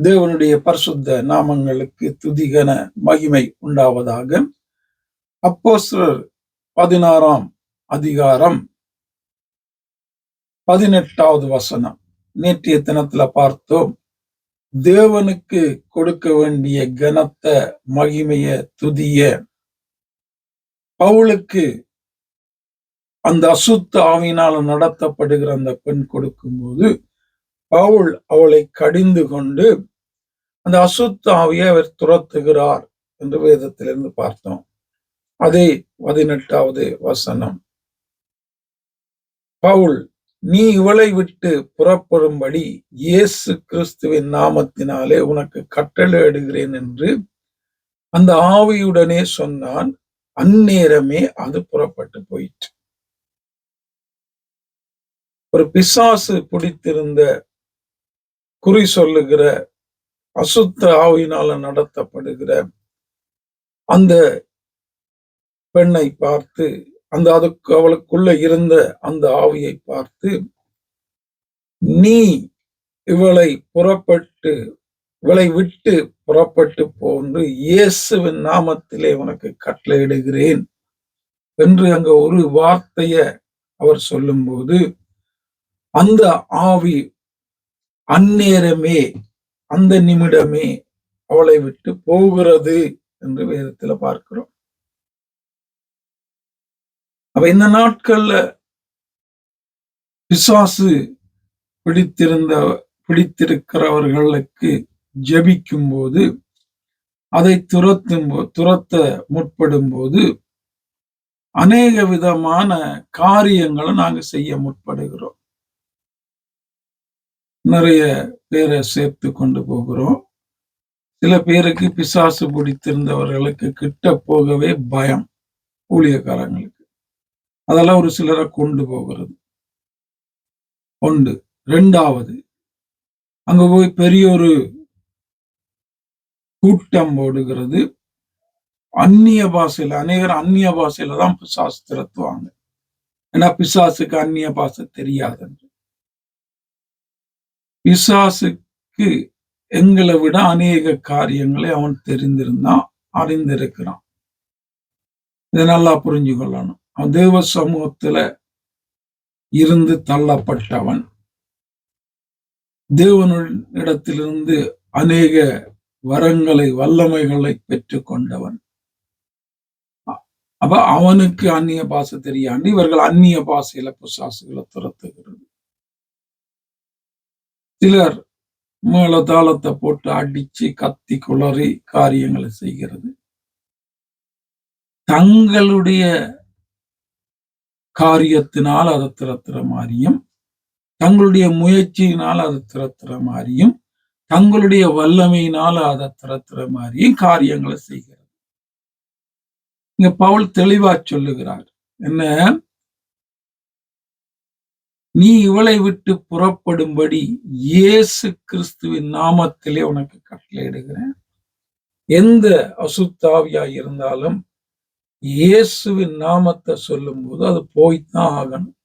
தேவனுடைய பரிசுத்த நாமங்களுக்கு துதிகன மகிமை உண்டாவதாக. அப்போஸ்தலர் 16ஆம் அதிகாரம் 18வது வசனம். நேற்றைய தினத்துல பார்த்தோம். தேவனுக்கு கொடுக்க வேண்டிய கனத்த மகிமைய துதிய பவுலுக்கு அந்த அசுத்த ஆவியினால நடத்தப்படுகிற அந்த பெண் கொடுக்கும்போது பவுல் அவளை கடிந்து கொண்டு அந்த அசுத்த ஆவியை அவர் துரத்துகிறார் என்று வேதத்திலிருந்து பார்த்தோம். அதே 18வது வசனம். பவுல், நீ இவளை விட்டு புறப்படும்படி இயேசு கிறிஸ்துவின் நாமத்தினாலே உனக்கு கட்டளையிடுகிறேன் என்று அந்த ஆவியுடனே சொன்னான். அந்நேரமே அது புறப்பட்டு போயிற்று. ஒரு பிசாசு பிடித்திருந்த குறி சொல்லுகிற அசுத்த ஆவியினால நடத்தப்படுகிற அந்த பெண்ணை பார்த்து, அதுக்கு அவளுக்குள்ள இருந்த அந்த ஆவியை பார்த்து, நீ இவளை விட்டு புறப்பட்டு போன்று இயேசுவின் நாமத்திலே உனக்கு கட்டளையிடுகிறேன் என்று அங்க ஒரு வார்த்தைய அவர் சொல்லும்போது அந்த ஆவி அந்நேரமே, அந்த நிமிடமே அவளை விட்டு போகிறது என்று வேதத்துல பார்க்கிறோம். அப்ப இந்த நாட்கள்ல பிசாசு பிடித்திருக்கிறவர்களுக்கு ஜெபிக்கும் போது, அதை துரத்த முற்படும் போது அநேக விதமான காரியங்களை நாங்க செய்ய முற்படுகிறோம். நிறைய பேரை சேர்த்து கொண்டு போகிறோம். சில பேருக்கு பிசாசு பிடித்திருந்தவர்களுக்கு கிட்ட போகவே பயம். ஊழியக்காரங்களுக்கு அதெல்லாம் ஒரு சிலரை கொண்டு போகிறது உண்டு. 2வது, அங்க போய் பெரிய ஒரு கூட்டம் போடுகிறது. அந்நிய பாஷையில, அநேகர் அந்நிய பாஷையில தான் பிசாசு திரத்துவாங்க. ஏன்னா பிசாசுக்கு அந்நிய பாஷை தெரியாது. பிசாசுக்கு எங்களை விட அநேக காரியங்களை அவன் தெரிந்திருந்தான், அறிந்திருக்கிறான். இதை நல்லா புரிஞ்சு கொள்ளணும். அவன் தேவ சமூகத்துல இருந்து தள்ளப்பட்டவன், தேவனிடத்திலிருந்து அநேக வரங்களை, வல்லமைகளை பெற்றுக் கொண்டவன். அப்ப அவனுக்கு அந்நிய பாஷை தெரியாது. இவர்கள் அந்நிய பாஷையில பிசாசுகளை துரத்துகிறது. சிலர் மேல தாளத்தை போட்டு அடிச்சு கத்தி குளறி காரியங்களை செய்கிறது. தங்களுடைய காரியத்தினால் அதை திரத்துற மாதிரியும், தங்களுடைய முயற்சியினால் அதை திரத்துற மாதிரியும், தங்களுடைய வல்லமையினால் அதை திரத்துற மாதிரியும் காரியங்களை செய்கிறது. இங்க பவுல் தெளிவா சொல்லுகிறார். என்ன? நீ இவளை விட்டு புறப்படும்படி இயேசு கிறிஸ்துவின் நாமத்திலே உனக்கு கட்டளையிடுகிறேன். எந்த அசுத்தாவியா இருந்தாலும் இயேசுவின் நாமத்தை சொல்லும் போது அது போய்த்தான் ஆகணும்.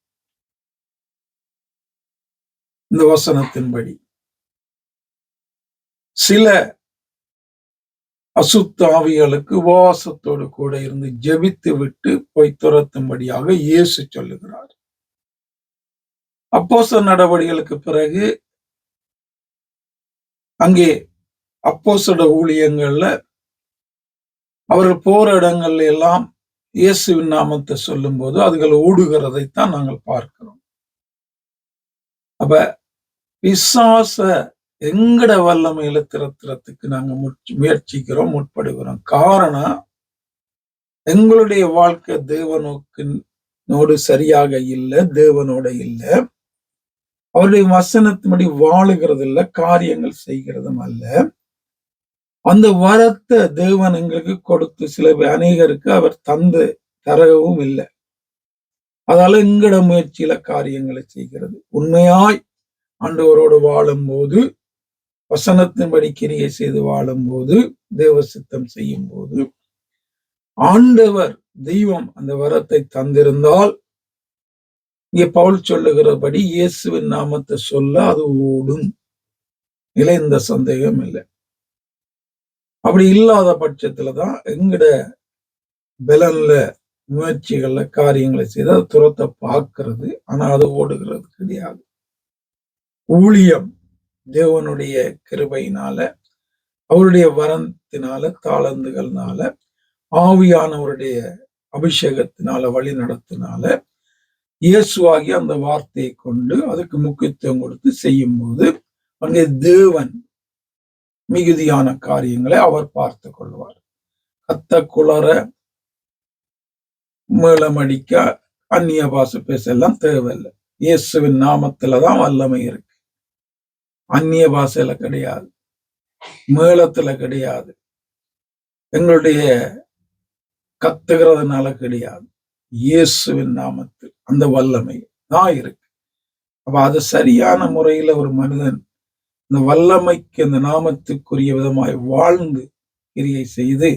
இந்த வசனத்தின்படி சில அசுத்தாவிகளுக்கு உபவாசத்தோடு கூட இருந்து ஜெபித்து விட்டு போய் துரத்தும்படியாக இயேசு சொல்லுகிறார். அப்போஸ்தலர் நடவடிக்கைகளுக்கு பிறகு அங்கே அப்போஸ்தலர் ஊழியங்கள்ல அவர்கள் போற இடங்கள்ல எல்லாம் இயேசுவின் நாமத்தை சொல்லும் போது அதுகள் ஓடுகிறதைத்தான் நாங்கள் பார்க்கிறோம். அப்ப பிசாச எங்கட வல்லமையில திரத்துறதுக்கு நாங்க முயற்சிக்கிறோம், முற்படுகிறோம். காரணம், எங்களுடைய வாழ்க்கை தேவனோடு சரியாக இல்லை, தேவனோட இல்லை, அவருடைய வசனத்தின்படி வாழுகிறது இல்லை, காரியங்கள் செய்கிறதும் அல்ல. அந்த வரத்தை தேவன் எங்களுக்கு கொடுத்து சில அநேகருக்கு அவர் தரவும் இல்லை. அதால எங்கட முயற்சியில காரியங்களை செய்கிறது. உண்மையாய் ஆண்டவரோடு வாழும் போது, வசனத்தின்படி கிரியை செய்து வாழும் போது, தேவ சித்தம் செய்யும் போது, ஆண்டவர் தெய்வம் அந்த வரத்தை தந்திருந்தால், இங்கே பவுல் சொல்லுகிறபடி இயேசுவின் நாமத்தை சொல்ல அது ஓடும். இதுல எந்த சந்தேகம் இல்லை. அப்படி இல்லாத பட்சத்துலதான் எங்கட பலன்ல முயற்சிகள்ல காரியங்களை செய்து அதை துரத்த பார்க்கிறது. ஆனா அது ஓடுகிறது கிடையாது. ஊழியம் தேவனுடைய கிருபையினால, அவருடைய வரத்தினால, தாளந்துகள்னால, ஆவியானவருடைய அபிஷேகத்தினால, வழி நடத்தினால, இயேசுவாகி அந்த வார்த்தையை கொண்டு அதுக்கு முக்கியத்துவம் கொடுத்து செய்யும் போது அங்கே தேவன் மிகுதியான காரியங்களை அவர் பார்த்து கொள்வார். கத்த குளற மேளமடிக்க அந்நிய பாஷை பேச எல்லாம் தேவையில்லை. இயேசுவின் நாமத்துலதான் வல்லமை இருக்கு. அந்நிய பாஷையில கிடையாது, மேளத்துல கிடையாது, எங்களுடைய கத்துகிறதுனால கிடையாது. இயேசுவின் நாமத்தில் அந்த வல்லமை தான் இருக்கு. அப்ப அது சரியான முறையில ஒரு மனிதன் இந்த வல்லமைக்கு அந்த நாமத்துக்குரிய விதமாய் வாழ்ந்து கிரியை செய்து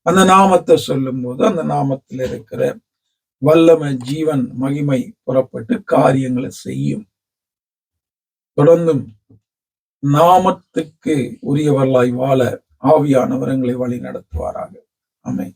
அந்த நாமத்தை சொல்லும் போது அந்த நாமத்தில் இருக்கிற வல்லமை, ஜீவன், மகிமை புறப்பட்டு காரியங்களை செய்யும். தொடர்ந்தும் நாமத்துக்கு உரியவர்களாய் வாழ ஆவியானவர் எங்களை வழி நடத்துவாராக. ஆமென்.